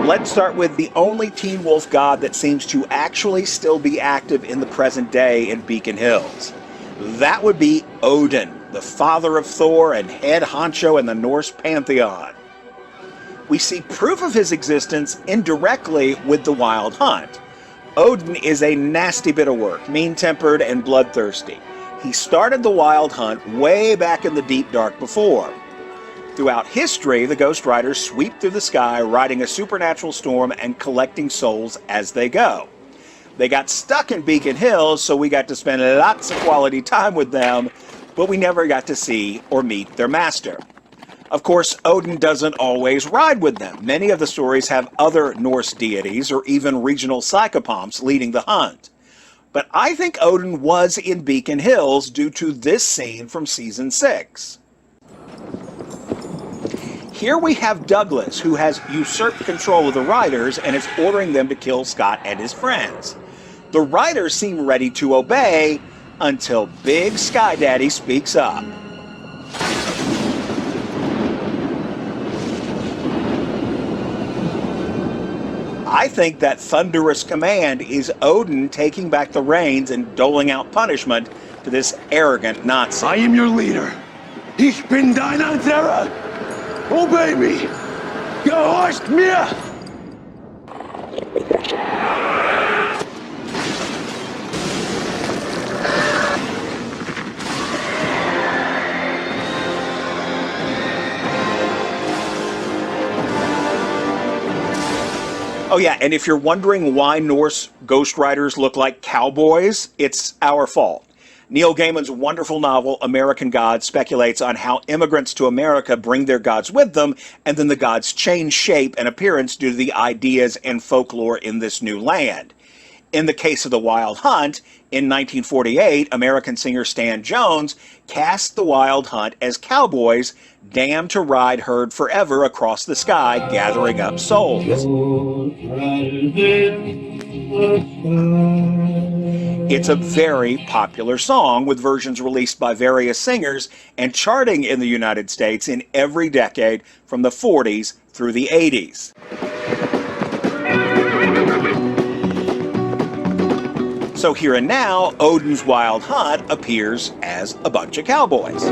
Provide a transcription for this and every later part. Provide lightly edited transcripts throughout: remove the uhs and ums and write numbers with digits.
Let's start with the only teen wolf god that seems to actually still be active in the present day in Beacon Hills. That would be Odin, the father of Thor and head honcho in the Norse Pantheon. We see proof of his existence indirectly with the Wild Hunt. Odin is a nasty bit of work, mean-tempered and bloodthirsty. He started the Wild Hunt way back in the deep dark before. Throughout history, the Ghost Riders sweep through the sky, riding a supernatural storm and collecting souls as they go. They got stuck in Beacon Hills, so we got to spend lots of quality time with them, but we never got to see or meet their master. Of course, Odin doesn't always ride with them. Many of the stories have other Norse deities or even regional psychopomps leading the hunt. But I think Odin was in Beacon Hills due to this scene from Season 6. Here we have Douglas, who has usurped control of the Riders and is ordering them to kill Scott and his friends. The Riders seem ready to obey until Big Sky Daddy speaks up. I think that thunderous command is Odin taking back the reins and doling out punishment to this arrogant Nazi. I am your leader. Ich bin dein Anführer. Obey me! Gehorcht mir! Oh yeah, and if you're wondering why Norse Ghost Riders look like cowboys, it's our fault. Neil Gaiman's wonderful novel, American Gods, speculates on how immigrants to America bring their gods with them, and then the gods change shape and appearance due to the ideas and folklore in this new land. In the case of the Wild Hunt, in 1948, American singer Stan Jones cast the Wild Hunt as cowboys damned to ride herd forever across the sky, gathering up souls. It's a very popular song, with versions released by various singers and charting in the United States in every decade from the 40s through the 80s. So here and now, Odin's Wild Hunt appears as a bunch of cowboys.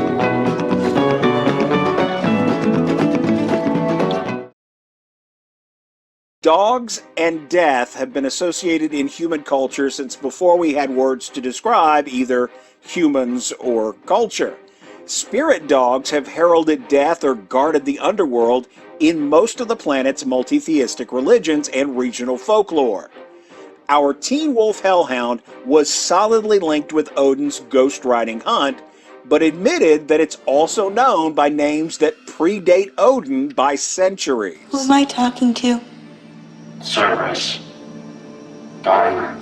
Dogs and death have been associated in human culture since before we had words to describe either humans or culture. Spirit dogs have heralded death or guarded the underworld in most of the planet's multi-theistic religions and regional folklore. Our teen wolf Hellhound was solidly linked with Odin's ghost riding hunt, but admitted that it's also known by names that predate Odin by centuries. Who am I talking to? Cerberus. Garuda.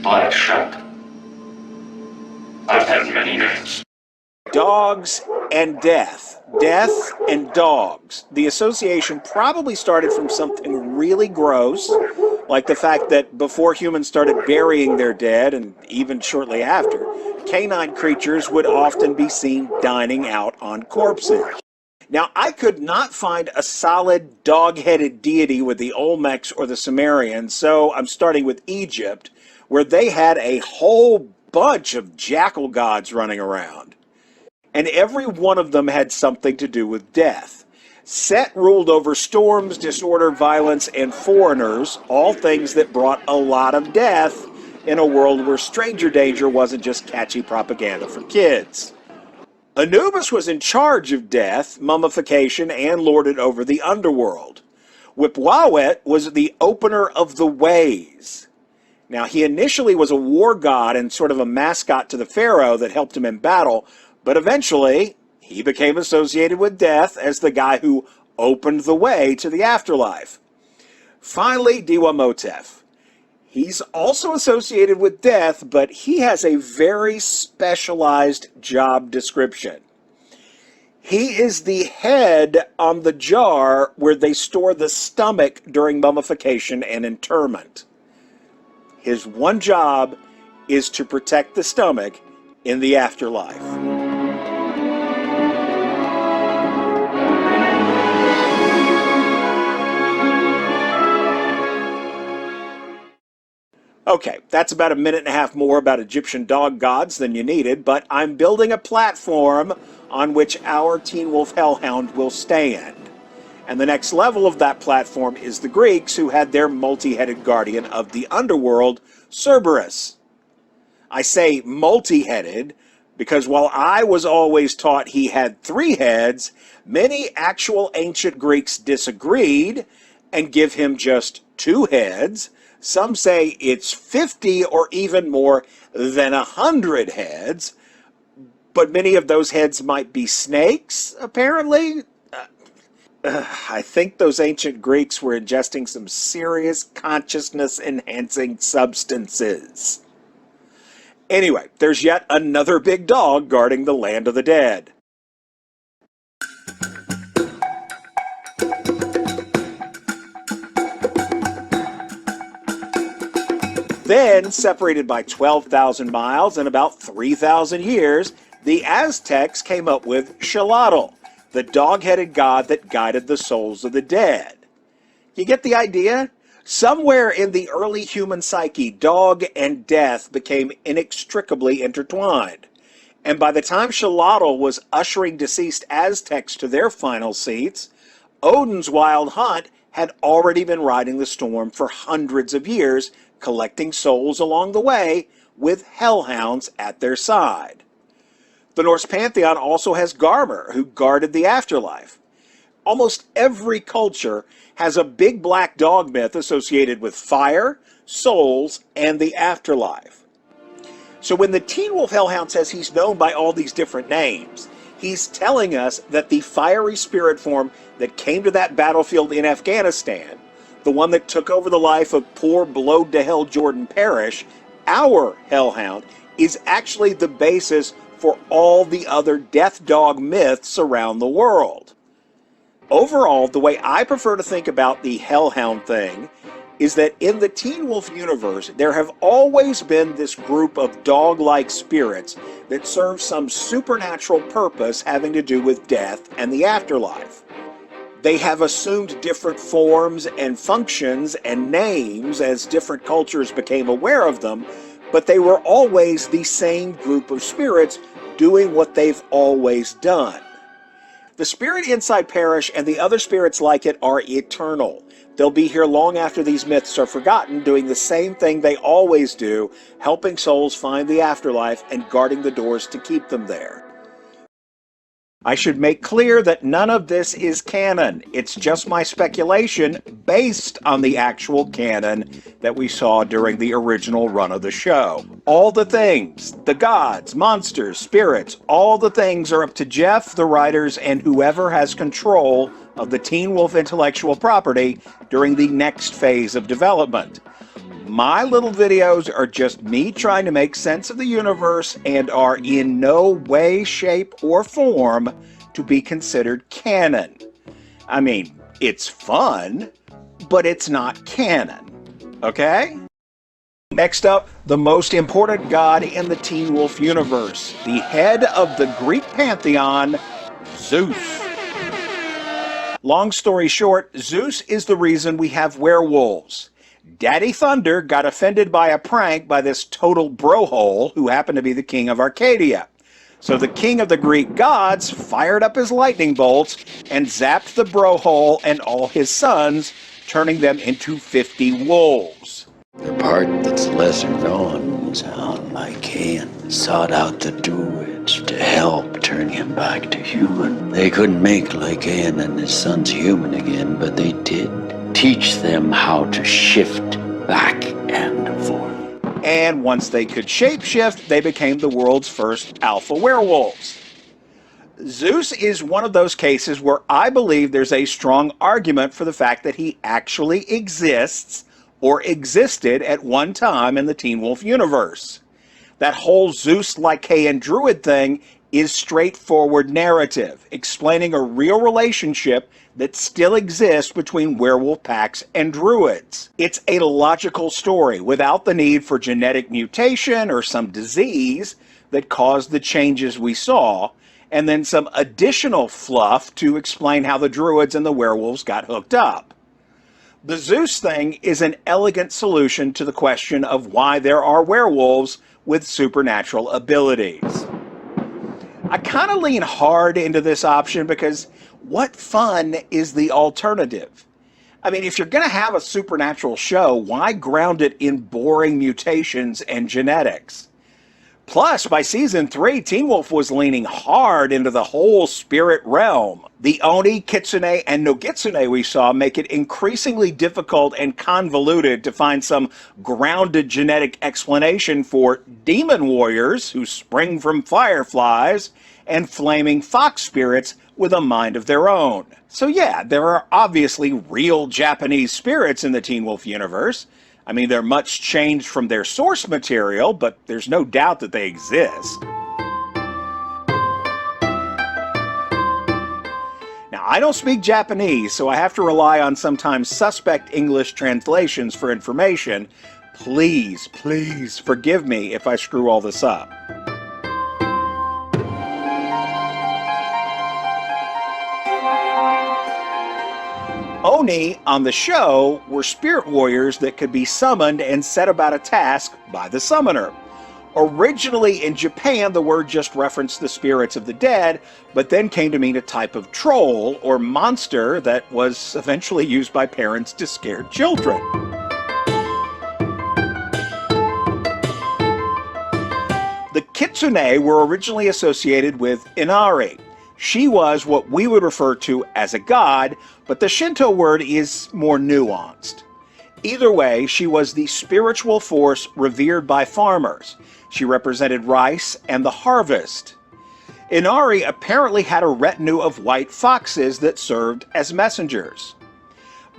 Black Shep. I've had many names. Dogs and death. Death and dogs. The association probably started from something really gross, like the fact that before humans started burying their dead, and even shortly after, canine creatures would often be seen dining out on corpses. Now, I could not find a solid dog-headed deity with the Olmecs or the Sumerians, so I'm starting with Egypt, where they had a whole bunch of jackal gods running around. And every one of them had something to do with death. Set ruled over storms, disorder, violence, and foreigners, all things that brought a lot of death in a world where stranger danger wasn't just catchy propaganda for kids. Anubis was in charge of death, mummification, and lorded over the underworld. Wipwawet was the opener of the ways. Now, he initially was a war god and sort of a mascot to the pharaoh that helped him in battle, but eventually he became associated with death as the guy who opened the way to the afterlife. Finally, Diwamotef. He's also associated with death, but he has a very specialized job description. He is the head on the jar where they store the stomach during mummification and interment. His one job is to protect the stomach in the afterlife. Okay, that's about a minute and a half more about Egyptian dog gods than you needed, but I'm building a platform on which our Teen Wolf Hellhound will stand. And the next level of that platform is the Greeks, who had their multi-headed guardian of the underworld, Cerberus. I say multi-headed because while I was always taught he had 3 heads, many actual ancient Greeks disagreed and give him just 2 heads. Some say it's 50 or even more than 100 heads, but many of those heads might be snakes, apparently. I think those ancient Greeks were ingesting some serious consciousness-enhancing substances. Anyway, there's yet another big dog guarding the land of the dead. Then, separated by 12,000 miles and about 3,000 years, the Aztecs came up with Xolotl, the dog-headed god that guided the souls of the dead. You get the idea? Somewhere in the early human psyche, dog and death became inextricably intertwined. And by the time Xolotl was ushering deceased Aztecs to their final seats, Odin's wild hunt had already been riding the storm for hundreds of years, collecting souls along the way, with hellhounds at their side. The Norse Pantheon also has Garmr, who guarded the afterlife. Almost every culture has a big black dog myth associated with fire, souls, and the afterlife. So when the Teen Wolf Hellhound says he's known by all these different names, he's telling us that the fiery spirit form that came to that battlefield in Afghanistan, the one that took over the life of poor blowed-to-hell Jordan Parrish, our Hellhound, is actually the basis for all the other death dog myths around the world. Overall, the way I prefer to think about the Hellhound thing is that in the Teen Wolf universe, there have always been this group of dog-like spirits that serve some supernatural purpose having to do with death and the afterlife. They have assumed different forms and functions and names as different cultures became aware of them, but they were always the same group of spirits doing what they've always done. The spirit inside Parrish and the other spirits like it are eternal. They'll be here long after these myths are forgotten, doing the same thing they always do, helping souls find the afterlife and guarding the doors to keep them there. I should make clear that none of this is canon. It's just my speculation based on the actual canon that we saw during the original run of the show. All the things, the gods, monsters, spirits, all the things are up to Jeff, the writers, and whoever has control of the Teen Wolf intellectual property during the next phase of development. My little videos are just me trying to make sense of the universe and are in no way, shape, or form to be considered canon. I mean, it's fun, but it's not canon. Okay? Next up, the most important god in the Teen Wolf universe, the head of the Greek pantheon, Zeus. Long story short, Zeus is the reason we have werewolves. Daddy Thunder got offended by a prank by this total brohole who happened to be the king of Arcadia. So the king of the Greek gods fired up his lightning bolts and zapped the brohole and all his sons, turning them into 50 wolves. The part that's lesser known is how Lycaon sought out the Druids to help turn him back to human. They couldn't make Lycaon and his sons human again, but they did teach them how to shift back and forth. And once they could shapeshift, they became the world's first alpha werewolves. Zeus is one of those cases where I believe there's a strong argument for the fact that he actually exists or existed at one time in the Teen Wolf universe. That whole Zeus, Lycaon, Druid thing is straightforward narrative, explaining a real relationship that still exists between werewolf packs and druids. It's a logical story without the need for genetic mutation or some disease that caused the changes we saw, and then some additional fluff to explain how the druids and the werewolves got hooked up. The Zeus thing is an elegant solution to the question of why there are werewolves with supernatural abilities. I kind of lean hard into this option because what fun is the alternative? I mean, if you're going to have a supernatural show, why ground it in boring mutations and genetics? Plus, by season 3, Teen Wolf was leaning hard into the whole spirit realm. The Oni, Kitsune, and Nogitsune we saw make it increasingly difficult and convoluted to find some grounded genetic explanation for demon warriors who spring from fireflies and flaming fox spirits with a mind of their own. So yeah, there are obviously real Japanese spirits in the Teen Wolf universe. I mean, they're much changed from their source material, but there's no doubt that they exist. Now, I don't speak Japanese, so I have to rely on sometimes suspect English translations for information. Please, please forgive me if I screw all this up. Oni on the show were spirit warriors that could be summoned and set about a task by the summoner. Originally in Japan, the word just referenced the spirits of the dead, but then came to mean a type of troll or monster that was eventually used by parents to scare children. The Kitsune were originally associated with Inari. She was what we would refer to as a god, but the Shinto word is more nuanced. Either way, she was the spiritual force revered by farmers. She represented rice and the harvest. Inari apparently had a retinue of white foxes that served as messengers.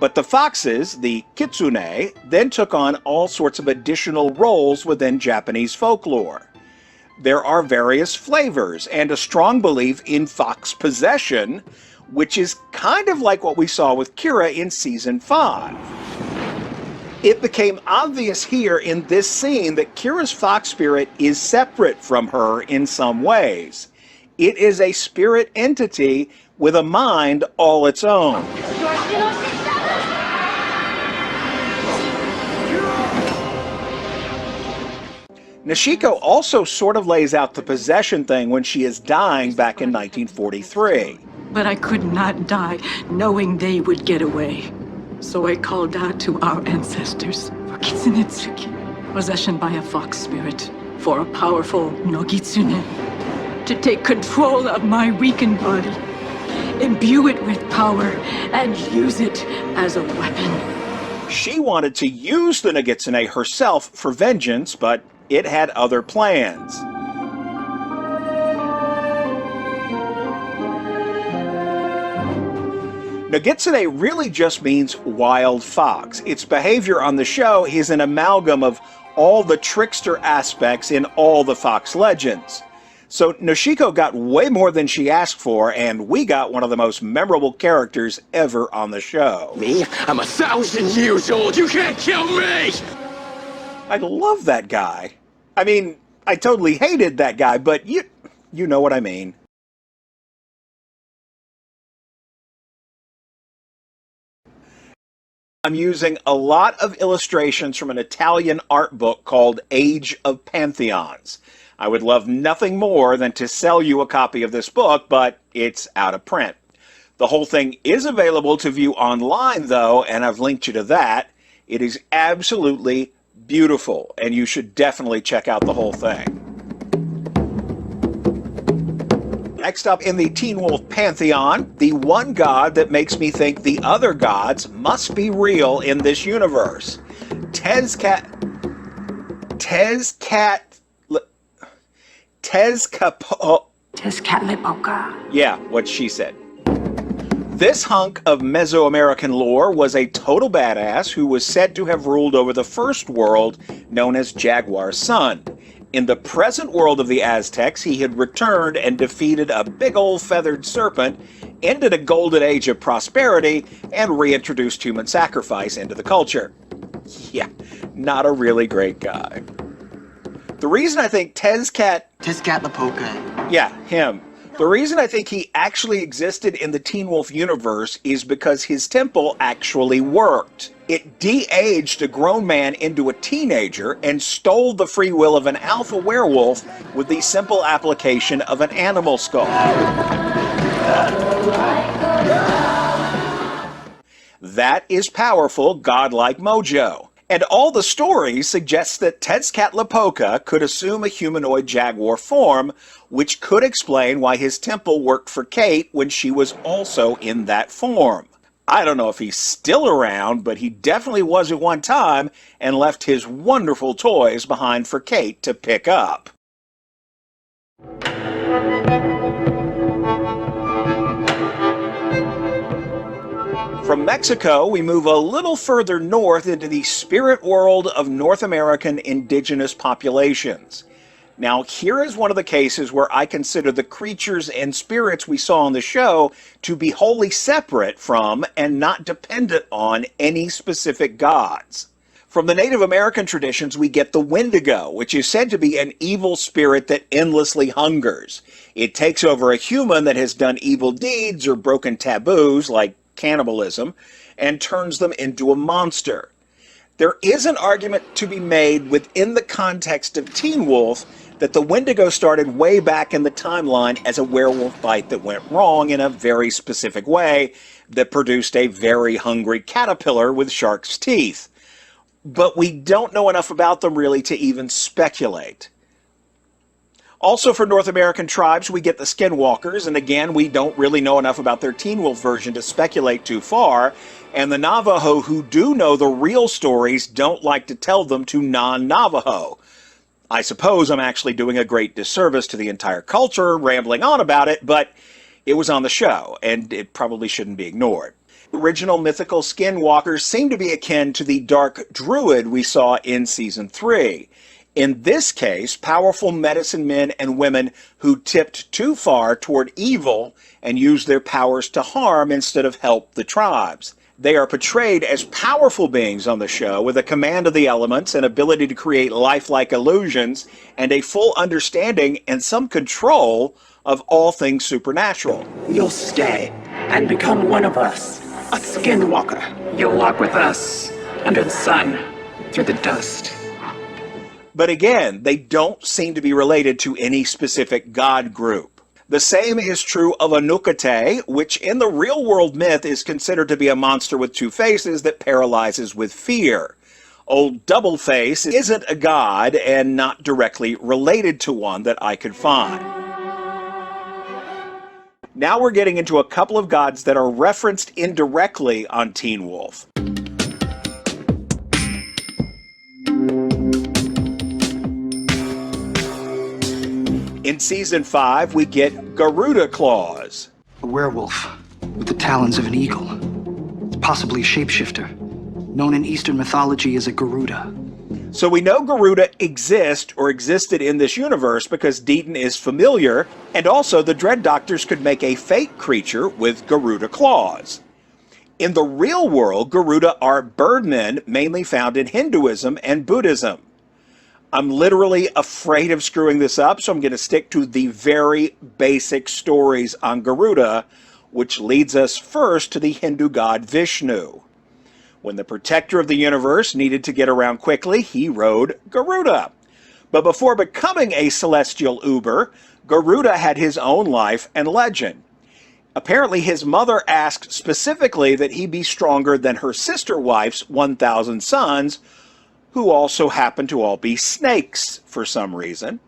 But the foxes, the kitsune, then took on all sorts of additional roles within Japanese folklore. There are various flavors and a strong belief in fox possession, which is kind of like what we saw with Kira in season 5. It became obvious here in this scene that Kira's fox spirit is separate from her in some ways. It is a spirit entity with a mind all its own. Nishiko also sort of lays out the possession thing when she is dying back in 1943. But I could not die knowing they would get away. So I called out to our ancestors for Kitsunetsuki, possession by a fox spirit, for a powerful Nogitsune, to take control of my weakened body, imbue it with power, and use it as a weapon. She wanted to use the Nogitsune herself for vengeance, but it had other plans. Nogitsune really just means wild fox. Its behavior on the show is an amalgam of all the trickster aspects in all the fox legends. So Nishiko got way more than she asked for, and we got one of the most memorable characters ever on the show. Me? I'm 1,000 years old. You can't kill me! I love that guy. I mean, I totally hated that guy, but you know what I mean. I'm using a lot of illustrations from an Italian art book called Age of Pantheons. I would love nothing more than to sell you a copy of this book, but it's out of print. The whole thing is available to view online, though, and I've linked you to that. It is absolutely beautiful, and you should definitely check out the whole thing. Next up in the Teen Wolf Pantheon, the one god that makes me think the other gods must be real in this universe. Tezcatlipoca. Yeah, what she said. This hunk of Mesoamerican lore was a total badass who was said to have ruled over the first world known as Jaguar Sun. In the present world of the Aztecs, he had returned and defeated a big old feathered serpent, ended a golden age of prosperity, and reintroduced human sacrifice into the culture. Yeah, not a really great guy. The reason I think Tezcatlipoca. Yeah, him. The reason I think he actually existed in the Teen Wolf universe is because his temple actually worked. It de-aged a grown man into a teenager and stole the free will of an alpha werewolf with the simple application of an animal skull. That is powerful, godlike mojo. And all the stories suggest that Tezcatlipoca could assume a humanoid jaguar form, which could explain why his temple worked for Kate when she was also in that form. I don't know if he's still around, but he definitely was at one time and left his wonderful toys behind for Kate to pick up. From Mexico, we move a little further north into the spirit world of North American indigenous populations. Now, here is one of the cases where I consider the creatures and spirits we saw on the show to be wholly separate from and not dependent on any specific gods. From the Native American traditions, we get the Wendigo, which is said to be an evil spirit that endlessly hungers. It takes over a human that has done evil deeds or broken taboos, like cannibalism, and turns them into a monster. There is an argument to be made within the context of Teen Wolf that the Wendigo started way back in the timeline as a werewolf bite that went wrong in a very specific way that produced a very hungry caterpillar with shark's teeth. But we don't know enough about them really to even speculate. Also for North American tribes, we get the Skinwalkers, and again, we don't really know enough about their Teen Wolf version to speculate too far, and the Navajo who do know the real stories don't like to tell them to non-Navajo. I suppose I'm actually doing a great disservice to the entire culture, rambling on about it, but it was on the show, and it probably shouldn't be ignored. Original mythical Skinwalkers seem to be akin to the Dark Druid we saw in Season 3. In this case, powerful medicine men and women who tipped too far toward evil and used their powers to harm instead of help the tribes. They are portrayed as powerful beings on the show with a command of the elements, an ability to create lifelike illusions, and a full understanding and some control of all things supernatural. You'll stay and become one of us, a Skinwalker. You'll walk with us under the sun, through the dust. But again, they don't seem to be related to any specific god group. The same is true of Anukate, which in the real-world myth is considered to be a monster with two faces that paralyzes with fear. Old Doubleface isn't a god and not directly related to one that I could find. Now we're getting into a couple of gods that are referenced indirectly on Teen Wolf. In Season 5, we get Garuda claws. A werewolf with the talons of an eagle. It's possibly a shapeshifter, known in Eastern mythology as a Garuda. So we know Garuda exists or existed in this universe because Deaton is familiar, and also the Dread Doctors could make a fake creature with Garuda claws. In the real world, Garuda are birdmen mainly found in Hinduism and Buddhism. I'm literally afraid of screwing this up, so I'm going to stick to the very basic stories on Garuda, which leads us first to the Hindu god Vishnu. When the protector of the universe needed to get around quickly, he rode Garuda. But before becoming a celestial uber, Garuda had his own life and legend. Apparently his mother asked specifically that he be stronger than her sister wife's 1,000 sons, who also happened to all be snakes for some reason.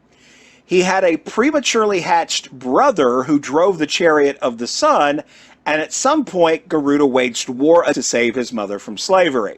He had a prematurely hatched brother who drove the chariot of the sun, and at some point Garuda waged war to save his mother from slavery.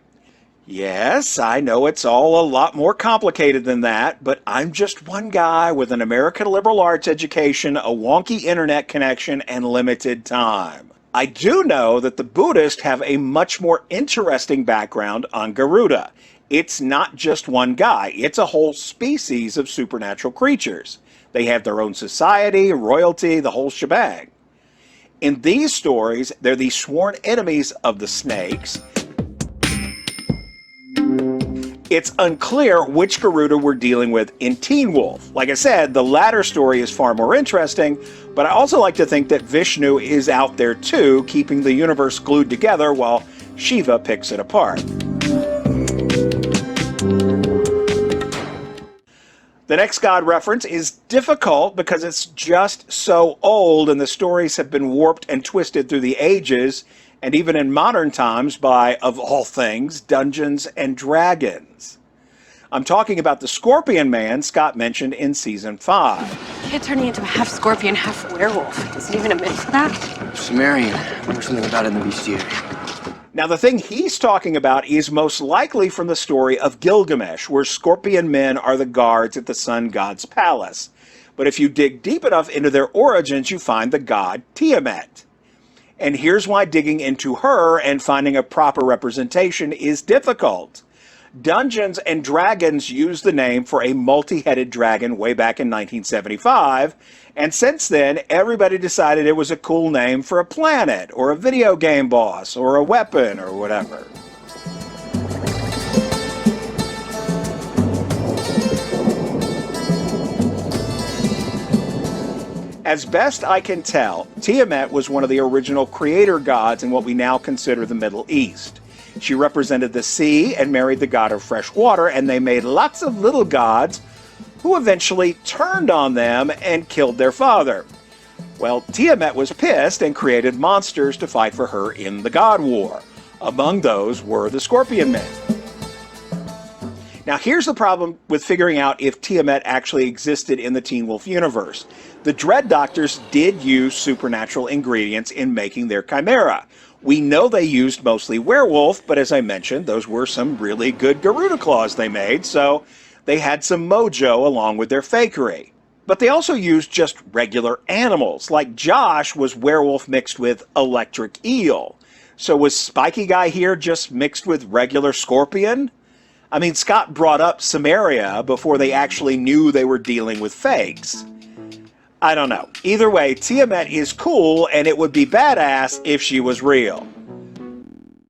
Yes, I know it's all a lot more complicated than that, but I'm just one guy with an American liberal arts education, a wonky internet connection, and limited time. I do know that the Buddhists have a much more interesting background on Garuda. It's not just one guy, it's a whole species of supernatural creatures. They have their own society, royalty, the whole shebang. In these stories, they're the sworn enemies of the snakes. It's unclear which Garuda we're dealing with in Teen Wolf. Like I said, the latter story is far more interesting, but I also like to think that Vishnu is out there too, keeping the universe glued together while Shiva picks it apart. The next god reference is difficult because it's just so old and the stories have been warped and twisted through the ages and even in modern times by, of all things, Dungeons and Dragons. I'm talking about the Scorpion Man Scott mentioned in Season 5. Kid turning into a half scorpion, half werewolf. Is it even a myth for that? Sumerian. I remember something about it in the bestiary. Now, the thing he's talking about is most likely from the story of Gilgamesh, where scorpion men are the guards at the sun god's palace. But if you dig deep enough into their origins, you find the god Tiamat. And here's why digging into her and finding a proper representation is difficult. Dungeons and Dragons used the name for a multi-headed dragon way back in 1975, and since then, everybody decided it was a cool name for a planet, or a video game boss, or a weapon, or whatever. As best I can tell, Tiamat was one of the original creator gods in what we now consider the Middle East. She represented the sea and married the god of fresh water, and they made lots of little gods who eventually turned on them and killed their father. Well, Tiamat was pissed and created monsters to fight for her in the God War. Among those were the Scorpion Men. Now here's the problem with figuring out if Tiamat actually existed in the Teen Wolf universe. The Dread Doctors did use supernatural ingredients in making their chimera. We know they used mostly werewolf, but as I mentioned, those were some really good Garuda claws they made, so they had some mojo along with their fakery. But they also used just regular animals, like Josh was werewolf mixed with electric eel. So was Spiky Guy here just mixed with regular scorpion? I mean, Scott brought up Samaria before they actually knew they were dealing with fakes. I don't know. Either way, Tiamat is cool, and it would be badass if she was real.